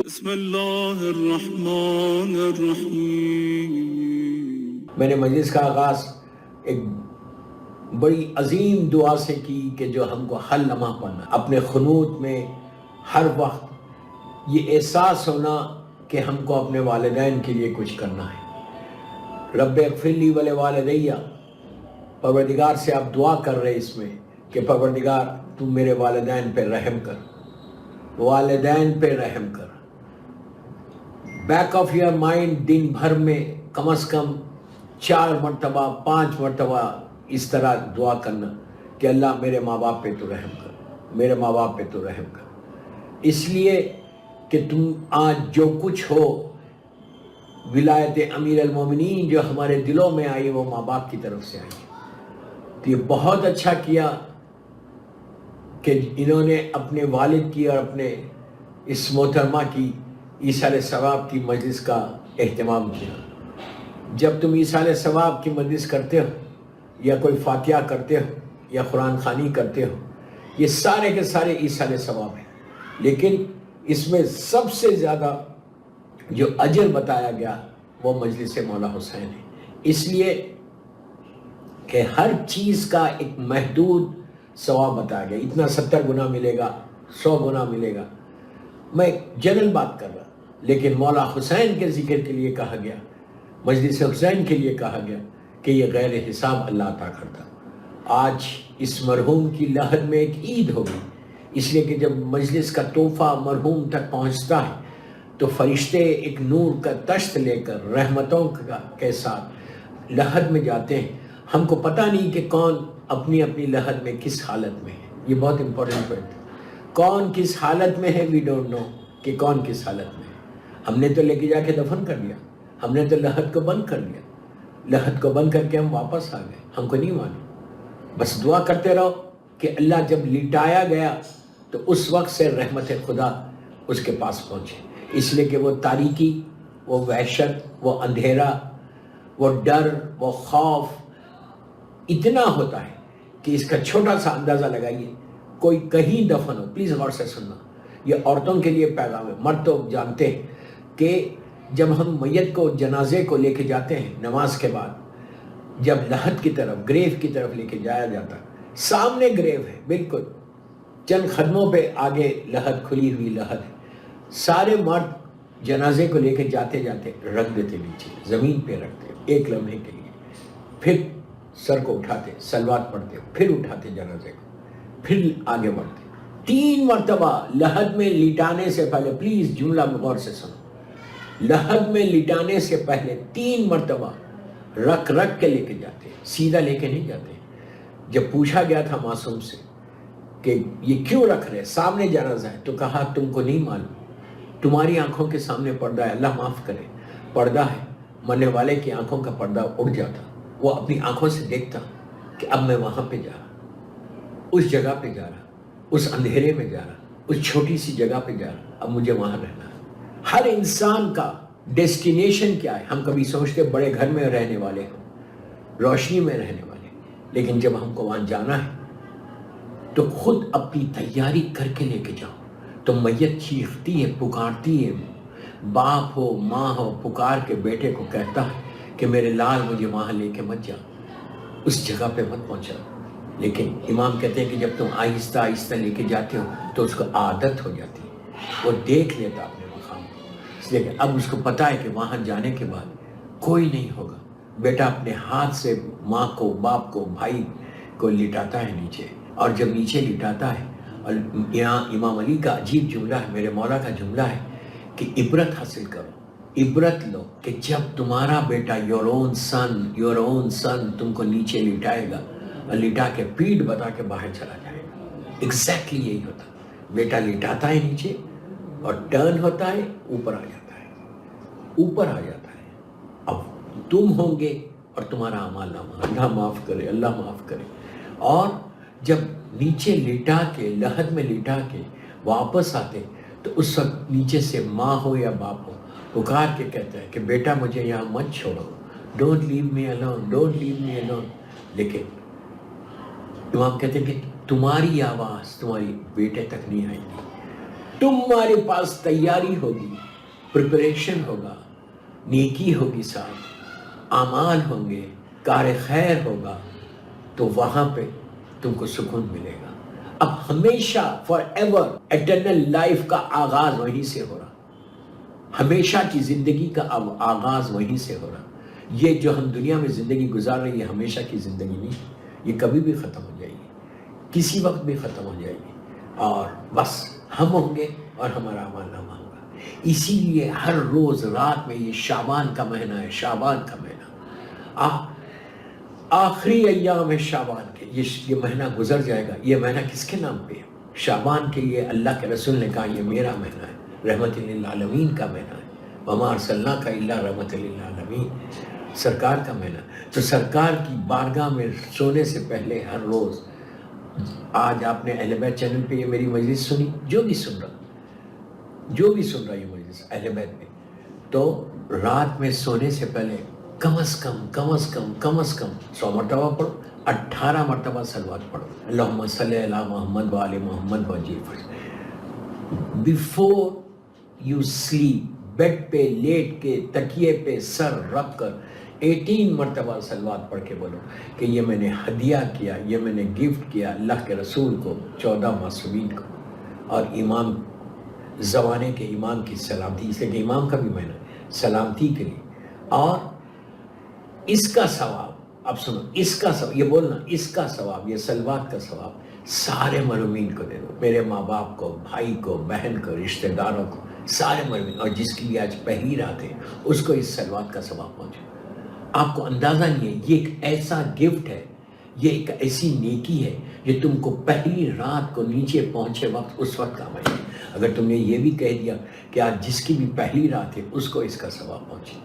بسم اللہ الرحمن الرحیم۔ میں نے مجلس کا آغاز ایک بڑی عظیم دعا سے کی کہ جو ہم کو ہر لمحہ پڑھنا، اپنے خنوت میں ہر وقت یہ احساس ہونا کہ ہم کو اپنے والدین کے لیے کچھ کرنا ہے۔ رب اغفر لی ولوالدی، پروردگار سے آپ دعا کر رہے اس میں کہ پروردگار تو میرے والدین پہ رحم کر، والدین پہ رحم کر۔ بیک آف یور مائنڈ دن بھر میں کم از کم 4 مرتبہ 5 مرتبہ اس طرح دعا کرنا کہ اللہ میرے ماں باپ پہ تو رحم کر، میرے ماں باپ پہ تو رحم کر، اس لیے کہ تم آج جو کچھ ہو، ولایت امیر المومنین جو ہمارے دلوں میں آئی وہ ماں باپ کی طرف سے آئی۔ تو یہ بہت اچھا کیا کہ انہوں نے اپنے والد کی اور اپنے اس محترمہ کی ایصال ثواب کی مجلس کا اہتمام کیا۔ جب تم ایصال ثواب کی مجلس کرتے ہو یا کوئی فاتحہ کرتے ہو یا قرآن خوانی کرتے ہو، یہ سارے کے سارے ایصال ثواب ہیں، لیکن اس میں سب سے زیادہ جو اجر بتایا گیا وہ مجلس مولا حسین ہے، اس لیے کہ ہر چیز کا ایک محدود ثواب بتایا گیا، اتنا 70 گنا ملے گا، 100 گنا ملے گا۔ میں جنرل بات کر رہا، لیکن مولا حسین کے ذکر کے لیے کہا گیا، مجلس حسین کے لیے کہا گیا کہ یہ غیر حساب اللہ عطا کرتا۔ آج اس مرحوم کی لحد میں ایک عید ہوگی، اس لیے کہ جب مجلس کا تحفہ مرحوم تک پہنچتا ہے تو فرشتے ایک نور کا تشت لے کر رحمتوں کے ساتھ لحد میں جاتے ہیں۔ ہم کو پتہ نہیں کہ کون اپنی اپنی لحد میں کس حالت میں ہے، یہ بہت امپورٹنٹ پوائنٹ ہے۔ کون کس حالت میں ہے، وی ڈونٹ نو کہ کون کس حالت میں ہے۔ ہم نے تو لے کے جا کے دفن کر دیا، ہم نے تو لحد کو بند کر دیا، لحد کو بند کر کے ہم واپس آ گئے، ہم کو نہیں معلوم۔ بس دعا کرتے رہو کہ اللہ جب لٹایا گیا تو اس وقت سے رحمت خدا اس کے پاس پہنچے، اس لیے کہ وہ تاریکی، وہ وحشت، وہ اندھیرا، وہ ڈر، وہ خوف اتنا ہوتا ہے کہ اس کا چھوٹا سا اندازہ لگائیے۔ کوئی کہیں دفن ہو، پلیز غور سے سننا، یہ عورتوں کے لیے پیغام ہے، مرد تو جانتے ہیں کہ جب ہم میت کو، جنازے کو لے کے جاتے ہیں نماز کے بعد، جب لحد کی طرف، گریو کی طرف لے کے جایا جاتا ہے، سامنے گریو ہے، بالکل چند قدموں پہ آگے لحد، کھلی ہوئی لحد ہے، سارے مرد جنازے کو لے کے جاتے جاتے رکھ دیتے نیچے، زمین پہ رکھتے ایک لمحے کے لیے، پھر سر کو اٹھاتے، صلوات پڑھتے، پھر اٹھاتے جنازے کو، پھر آگے بڑھتے۔ 3 مرتبہ لحد میں لٹانے سے پہلے، پلیز جملہ غور سے سنو، لحد میں لٹانے سے پہلے 3 مرتبہ رکھ کے لے کے جاتے، سیدھا لے کے نہیں جاتے۔ جب پوچھا گیا تھا معصوم سے کہ یہ کیوں رکھ رہے، سامنے جنازہ ہے، تو کہا تم کو نہیں معلوم، تمہاری آنکھوں کے سامنے پردہ ہے، اللہ معاف کرے، پردہ ہے، مرنے والے کی آنکھوں کا پردہ اٹھ جاتا، وہ اپنی آنکھوں سے دیکھتا کہ اب میں وہاں پہ جا رہا، اس جگہ پہ جا رہا، اس اندھیرے میں جا رہا، اس چھوٹی سی جگہ پہ جا رہا، اب مجھے وہاں رہنا ہے۔ ہر انسان کا ڈیسٹینیشن کیا ہے؟ ہم کبھی سوچتے بڑے گھر میں رہنے والے ہوں، روشنی میں رہنے والے، لیکن جب ہم کو وہاں جانا ہے تو خود اپنی تیاری کر کے لے کے جاؤ۔ تو میت چیختی ہے، پکارتی ہے، باپ ہو ماں ہو پکار کے بیٹے کو کہتا ہے کہ میرے لال مجھے وہاں لے کے مت جا، اس جگہ پہ مت پہنچا۔ لیکن امام کہتے ہیں کہ جب تم آہستہ آہستہ لے کے جاتے ہو تو اس کو عادت ہو جاتی ہے، وہ دیکھ لیتا اپنے مقام کو، اس لیے کہ اب اس کو پتہ ہے کہ وہاں جانے کے بعد کوئی نہیں ہوگا۔ بیٹا اپنے ہاتھ سے ماں کو، باپ کو، بھائی کو لٹاتا ہے نیچے، اور جب نیچے لٹاتا ہے، اور یہاں امام علی کا عجیب جملہ ہے، میرے مولا کا جملہ ہے کہ عبرت حاصل کرو، عبرت لو کہ جب تمہارا بیٹا یور اون سن تم کو نیچے لٹائے گا اور لٹا کے پیٹ بتا کے باہر چلا جائے گا۔ ایگزیکٹلی یہی ہوتا ہے، بیٹا لٹاتا ہے نیچے اور ٹرن ہوتا ہے، اوپر آ جاتا ہے، اوپر آ جاتا ہے۔ اب تم ہوں گے اور تمہارا اعمال نامہ، اللہ معاف کرے، اللہ معاف کرے۔ اور جب نیچے لٹا کے، لحد میں لٹا کے واپس آتے تو اس وقت نیچے سے ماں ہو یا باپ ہو پکار کے کہتا ہے کہ بیٹا مجھے یہاں مت چھوڑو، don't leave me alone, don't leave me alone. لیکن امام کہتے ہیں کہ تمہاری آواز تمہاری بیٹے تک نہیں آئے گی، تمہارے پاس تیاری ہوگی، پریپریشن ہوگا، نیکی ہوگی، ساتھ اعمال ہوں گے، کار خیر ہوگا، تو وہاں پہ تم کو سکون ملے گا۔ اب ہمیشہ فار ایور ایٹرنل لائف کا آغاز وہیں سے ہو رہا، ہمیشہ کی زندگی کا اب آغاز وہیں سے ہو رہا۔ یہ جو ہم دنیا میں زندگی گزار رہے ہیں یہ ہمیشہ کی زندگی نہیں، یہ کبھی بھی ختم ہو جائے گی، کسی وقت بھی ختم ہو جائے گی، اور بس ہم ہوں گے اور ہمارا اعمال نامہ ہوگا۔ اسی لیے ہر روز رات میں، یہ شعبان کا مہینہ ہے، شعبان کا مہینہ، آخری ایام ہے شعبان کے، یہ مہینہ گزر جائے گا۔ یہ مہینہ کس کے نام پہ ہے؟ شعبان کے لیے اللہ کے رسول نے کہا یہ میرا مہینہ ہے، رحمت للعالمین کا مہینہ ہے، وما ارسلناک الا رحمت للعالمین، سرکار کا مہینہ۔ تو سرکار کی بارگاہ میں سونے سے پہلے ہر روز، آج آپ نے اہل بیت چینل پہ یہ میری مجلس سنی، جو بھی سن رہا یہ مجلس اہل بیت میں، تو رات میں سونے سے پہلے کم از کم 100 مرتبہ پڑھو، 18 مرتبہ صلوات پڑھو، اللہم صلی علی محمد و آل محمد وجیل فرج۔ بیفور یو سلیپ، بیڈ پہ لیٹ کے تکیے پہ سر رکھ کر 18 مرتبہ صلوات پڑھ کے بولو کہ یہ میں نے ہدیہ کیا، یہ میں نے گفٹ کیا اللہ کے رسول کو، 14 معصومین کو، اور امام زمانے کے امام کی سلامتی، اس لیے کہ امام کا بھی معنی ہے سلامتی کے لیے۔ اور اس کا ثواب، اب سنو، اس کا ثواب، یہ بولنا، اس کا ثواب، یہ صلوات کا ثواب سارے مرحومین کو دے دو، میرے ماں باپ کو، بھائی کو، بہن کو، رشتہ داروں کو، سارے مرحومین، اور جس کی بھی آج پہلی رات ہے اس کو اس صلوات کا ثواب پہنچے۔ آپ کو اندازہ نہیں ہے، یہ ایک ایسا گفٹ ہے، یہ ایک ایسی نیکی ہے جو تم کو پہلی رات کو نیچے پہنچے وقت اس وقت کام آئے گی۔ اگر تم نے یہ بھی کہہ دیا کہ آج جس کی بھی پہلی رات ہے اس کو اس کا ثواب پہنچے،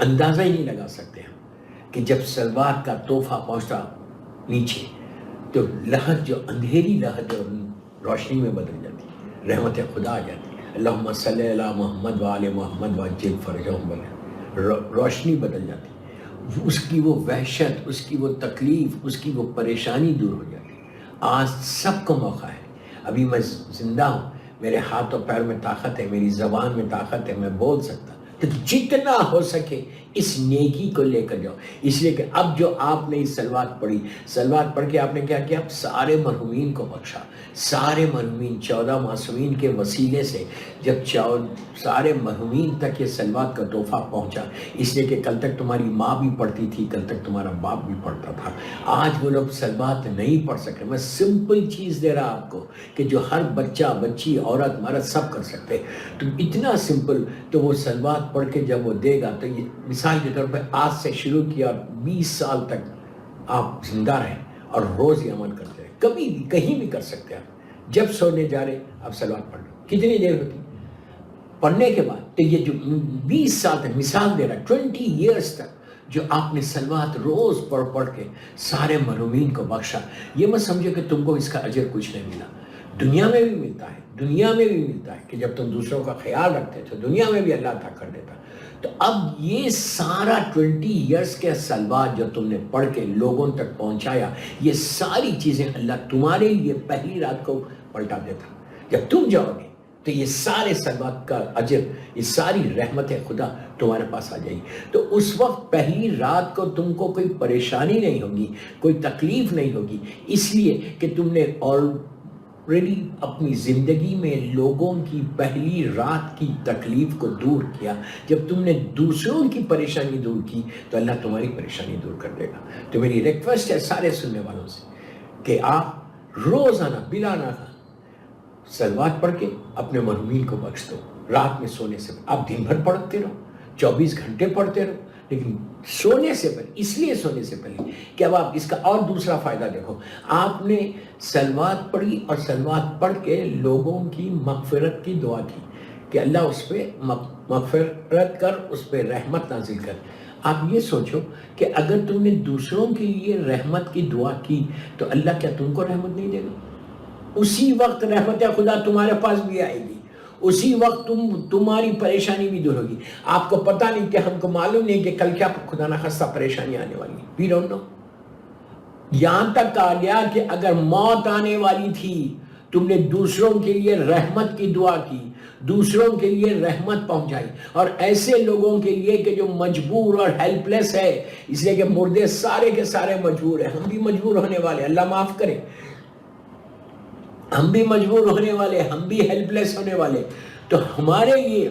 اندازہ ہی نہیں لگا سکتے ہم کہ جب صلوات کا تحفہ پہنچتا نیچے تو لہر، جو اندھیری لہر جو روشنی میں بدل جاتی، رحمت خدا آ جاتی، اللہم صلی علی محمد و آل محمد وعجل فرجہم، روشنی بدل جاتی، اس کی وہ وحشت، اس کی وہ تکلیف، اس کی وہ پریشانی دور ہو جاتی۔ آج سب کو موقع ہے، ابھی میں زندہ ہوں، میرے ہاتھ اور پیر میں طاقت ہے، میری زبان میں طاقت ہے، میں بول سکتا، تو جتنا ہو سکے اس نیکی کو لے کر جاؤ۔ اس لیے کہ اب جو آپ نے صلوات پڑھی، صلوات پڑھ کے آپ نے کیا کیا؟ سارے مرحومین کو بخشا، سارے مرحومین، 14 معصومین کے وسیلے سے جب سارے مرحومین تک یہ صلوات کا تحفہ پہنچا، اس لیے کہ کل تک تمہاری ماں بھی پڑھتی تھی، کل تک تمہارا باپ بھی پڑھتا تھا، آج وہ لوگ صلوات نہیں پڑھ سکے۔ میں سمپل چیز دے رہا آپ کو کہ جو ہر بچہ، بچی، عورت، مرد سب کر سکتے، تو اتنا سمپل، تو وہ صلوات پڑھ کے جب وہ دے گا تو یہ مثال کے طور پہ آج سے شروع کیا، 20 سال تک آپ زندہ رہیں اور روز یہ عمل کرتے رہیں، کبھی بھی کہیں بھی کر سکتے ہیں۔ جب سونے جا رہے آپ صلوات پڑھ لو، کتنی دیر ہوتی پڑھنے کے بعد؟ تو یہ جو 20 سال تک مثال دے رہا، 20 ایئرس تک جو آپ نے صلوات روز پڑھ کے سارے مرحومین کو بخشا، یہ مت سمجھو کہ تم کو اس کا اجر کچھ نہیں ملا، دنیا میں بھی ملتا ہے، دنیا میں بھی ملتا ہے کہ جب تم دوسروں کا خیال رکھتے تھے دنیا میں بھی اللہ عطا کر دیتا۔ تو اب یہ سارا 20 ایئرس کے صلوات جو تم نے پڑھ کے لوگوں تک پہنچایا، یہ ساری چیزیں اللہ تمہارے لیے پہلی رات کو پلٹا دیتا۔ جب تم جاؤ گے تو یہ سارے صلوات کا اجر، یہ ساری رحمت خدا تمہارے پاس آ جائے گی۔ تو اس وقت پہلی رات کو تم کو کوئی پریشانی نہیں ہوگی، کوئی تکلیف نہیں ہوگی، اس لیے کہ تم نے آلریڈی اپنی زندگی میں لوگوں کی پہلی رات کی تکلیف کو دور کیا۔ جب تم نے دوسروں کی پریشانی دور کی تو اللہ تمہاری پریشانی دور کر دے گا۔ تو میری ریکویسٹ ہے سارے سننے والوں سے کہ آپ روزانہ بلا ناغہ صلوات پڑھ کے اپنے مرحومین کو بخش دو۔ رات میں سونے سے پہلے آپ دن بھر پڑھتے رہو، 24 گھنٹے پڑھتے رہو، لیکن سونے سے پہلے، اس لیے سونے سے پہلے کہ اب آپ اس کا اور دوسرا فائدہ دیکھو، آپ نے صلوات پڑھی اور صلوات پڑھ کے لوگوں کی مغفرت کی دعا کی کہ اللہ اس پہ مغفرت کر، اس پہ رحمت نازل کر۔ آپ یہ سوچو کہ اگر تم نے دوسروں کے لیے رحمت کی دعا کی تو اللہ کیا تم کو رحمت نہیں دے گا؟ اسی وقت رحمت خدا تمہارے پاس بھی آئے گی، اسی وقت تمہاری پریشانی بھی دور ہوگی۔ آپ کو پتہ نہیں کہ ہم کو معلوم نہیں کہ کل کیا خدا نخواستہ پریشانی آنے والی ہے، وی ڈونٹ نو۔ یہاں تک کہا گیا کہ اگر موت آنے والی تھی تم نے دوسروں کے لیے رحمت کی دعا کی، دوسروں کے لیے رحمت پہنچائی، اور ایسے لوگوں کے لیے کہ جو مجبور اور ہیلپ لیس ہے، اس لیے کہ مردے سارے کے سارے مجبور ہیں، ہم بھی مجبور ہونے والے، اللہ معاف کرے، ہم بھی مجبور ہونے والے، ہم بھی ہیلپ لیس ہونے والے، تو ہمارے لیے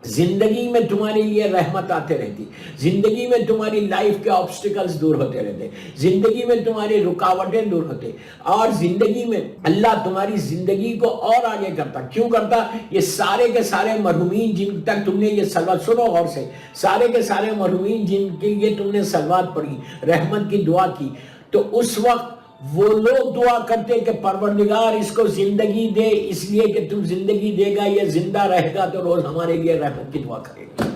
زندگی میں تمہارے لیے رحمت آتے رہتی، زندگی میں تمہاری لائف کے آبسٹیکلز دور ہوتے رہتے، زندگی میں تمہاری رکاوٹیں دور ہوتے، اور زندگی میں اللہ تمہاری زندگی کو اور آگے کرتا۔ کیوں کرتا؟ یہ سارے کے سارے مرحومین جن تک تم نے یہ صلوات، سنو غور سے، سارے کے سارے مرحومین جن کے لیے تم نے صلوات پڑھی، رحمت کی دعا کی، تو اس وقت وہ لوگ دعا کرتے کہ پروردگار اس کو زندگی دے، اس لیے کہ تم زندگی دے گا، یہ زندہ رہے گا تو روز ہمارے لیے رحمت کی دعا کرے گا۔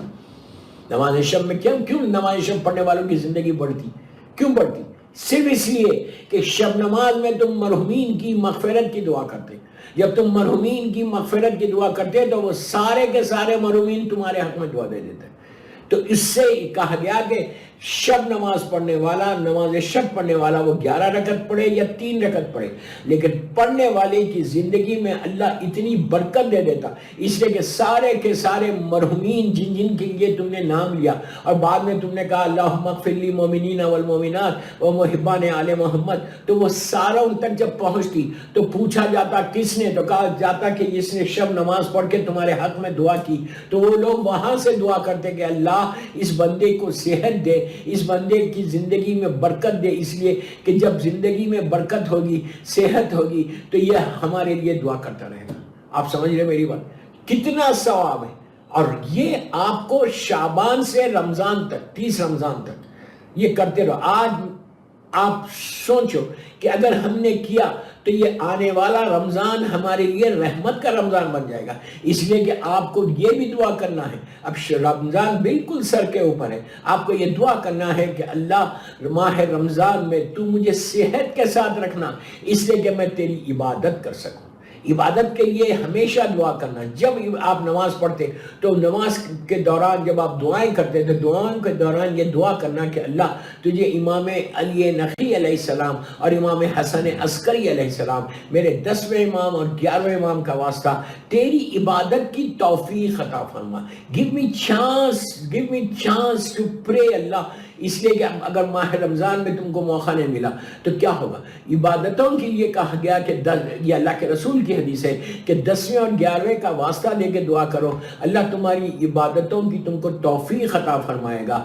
نماز شب میں کیوں نماز شب پڑھنے والوں کی زندگی بڑھتی؟ کیوں بڑھتی؟ صرف اس لیے کہ شب نماز میں تم مرحومین کی مغفرت کی دعا کرتے۔ جب تم مرحومین کی مغفرت کی دعا کرتے تو وہ سارے کے سارے مرحومین تمہارے حق میں دعا دے دیتے۔ تو اس سے کہا گیا کہ شب نماز پڑھنے والا، نماز شب پڑھنے والا، وہ 11 رکعت پڑھے یا 3 رکعت پڑھے، لیکن پڑھنے والے کی زندگی میں اللہ اتنی برکت دے دیتا، اس لیے کہ سارے کے سارے مرحومین جن کے لیے تم نے نام لیا اور بعد میں تم نے کہا اللہم اغفر للمؤمنین والمؤمنات ومحبان آل محمد، تو وہ سارا ان تک جب پہنچتی تو پوچھا جاتا کس نے، تو کہا جاتا کہ جس نے شب نماز پڑھ کے تمہارے حق میں دعا کی، تو وہ لوگ وہاں سے دعا کرتے کہ اللہ اس بندے کو صحت دے، اس بندے کی زندگی میں برکت دے، اس لیے کہ جب زندگی میں برکت ہوگی، صحت ہوگی، تو یہ ہمارے لیے دعا کرتا رہے گا۔ آپ سمجھ رہے میری بات؟ کتنا ثواب ہے! اور یہ آپ کو شعبان سے رمضان تک، 30 رمضان تک یہ کرتے رہو۔ آج آپ سوچو کہ اگر ہم نے کیا تو یہ آنے والا رمضان ہمارے لیے رحمت کا رمضان بن جائے گا، اس لیے کہ آپ کو یہ بھی دعا کرنا ہے۔ اب رمضان بالکل سر کے اوپر ہے، آپ کو یہ دعا کرنا ہے کہ اللہ ماہ رمضان میں تو مجھے صحت کے ساتھ رکھنا، اس لیے کہ میں تیری عبادت کر سکوں۔ عبادت کے لیے ہمیشہ دعا کرنا۔ جب آپ نماز پڑھتے تو نماز کے دوران جب آپ دعائیں کرتے تو دعاؤں کے دوران یہ دعا کرنا کہ اللہ تجھے امام علی نقی علیہ السلام اور امام حسن عسکری علیہ السلام، میرے 10ویں امام اور 11ویں امام کا واسطہ، تیری عبادت کی توفیق عطا فرما۔ Give me chance to pray اللہ، اس لیے کہ اگر ماہ رمضان میں تم کو موقع نہیں ملا تو کیا ہوگا؟ عبادتوں کے لیے کہا گیا کہ یہ اللہ کے رسول کی حدیث ہے کہ 10ویں اور 11ویں کا واسطہ لے کے دعا کرو، اللہ تمہاری عبادتوں کی تم کو توفیق عطا فرمائے گا،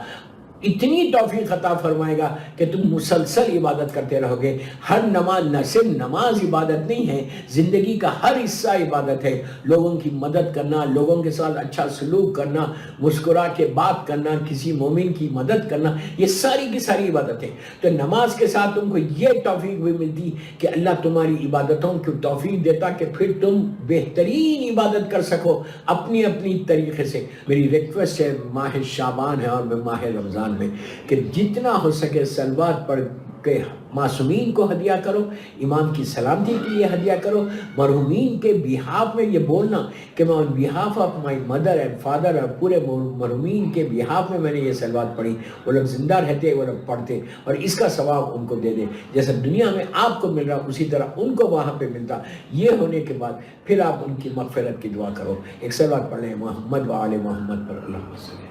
اتنی توفیق عطا فرمائے گا کہ تم مسلسل عبادت کرتے رہو گے۔ ہر نماز، نہ صرف نماز عبادت نہیں ہے، زندگی کا ہر حصہ عبادت ہے۔ لوگوں کی مدد کرنا، لوگوں کے ساتھ اچھا سلوک کرنا، مسکرا کے بات کرنا، کسی مومن کی مدد کرنا، یہ ساری کی ساری عبادت ہے۔ تو نماز کے ساتھ تم کو یہ توفیق بھی ملتی کہ اللہ تمہاری عبادتوں کی توفیق دیتا کہ پھر تم بہترین عبادت کر سکو اپنی اپنی طریقے سے۔ میری ریکویسٹ ہے، ماہ شعبان ہے اور ماہ رمضان میں، کہ جتنا ہو سکے صلوات پڑھ کے معصومین کو ہدیہ کرو، امام کی سلامتی کے لیے ہدیہ کرو، مرحومین کے بیہاف میں یہ بولنا کہ میں on behalf of my mother and father اور پورے مرحومین کے بیہاف میں نے یہ صلوات پڑھی، وہ لوگ زندہ رہتے، وہ لوگ پڑھتے، اور اس کا ثواب ان کو دے دے جیسا دنیا میں آپ کو مل رہا اسی طرح ان کو وہاں پہ ملتا۔ یہ ہونے کے بعد پھر آپ ان کی مغفرت کی دعا کرو۔ ایک صلوات پڑھ لیں محمد و آل محمد پر، اللہم صلی اللہ۔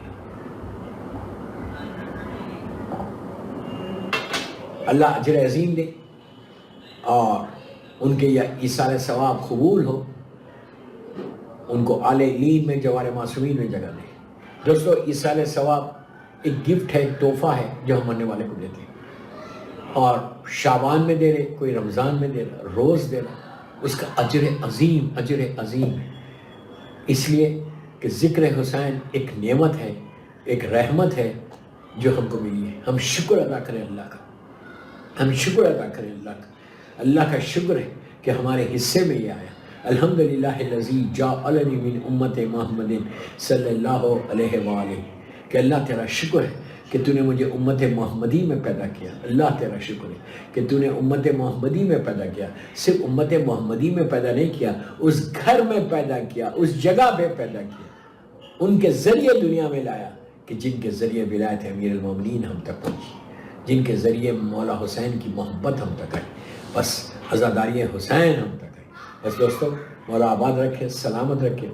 اللہ اجر عظیم دے اور ان کے یہ ایثار ثواب قبول ہو، ان کو اعلی علین میں جوار معصومین میں جگہ دے۔ دوستو، ایثار ثواب ایک گفٹ ہے، ایک تحفہ ہے جو ہم مرنے والے کو دیتے ہیں، اور شعبان میں دے رہے، کوئی رمضان میں دے رہا، روز دے رہا، اس کا اجر عظیم ہے، اس لیے کہ ذکر حسین ایک نعمت ہے، ایک رحمت ہے جو ہم کو ملی ہے۔ ہم شکر ادا کریں اللہ کا، ہم شکر ادا کریں اللہ کا۔ اللہ کا شکر ہے کہ ہمارے حصے میں یہ آیا۔ الحمدللہ الذی جعلنی من امت محمد صلی اللہ علیہ وآلہ، کہ اللہ تیرا شکر ہے کہ تو نے مجھے امت محمدی میں پیدا کیا۔ اللہ تیرا شکر ہے کہ تو نے امت محمدی میں پیدا کیا۔ صرف امت محمدی میں پیدا نہیں کیا، اس گھر میں پیدا کیا، اس جگہ پہ پیدا کیا، ان کے ذریعے دنیا میں لایا کہ جن کے ذریعے ولایت امیر المومنین ہم تک پہنچی، جن کے ذریعے مولا حسین کی محبت ہم تک آئی۔ بس عزاداری حسین ہم تک ہے. بس دوستو مولا آباد رکھے، سلامت رکھے.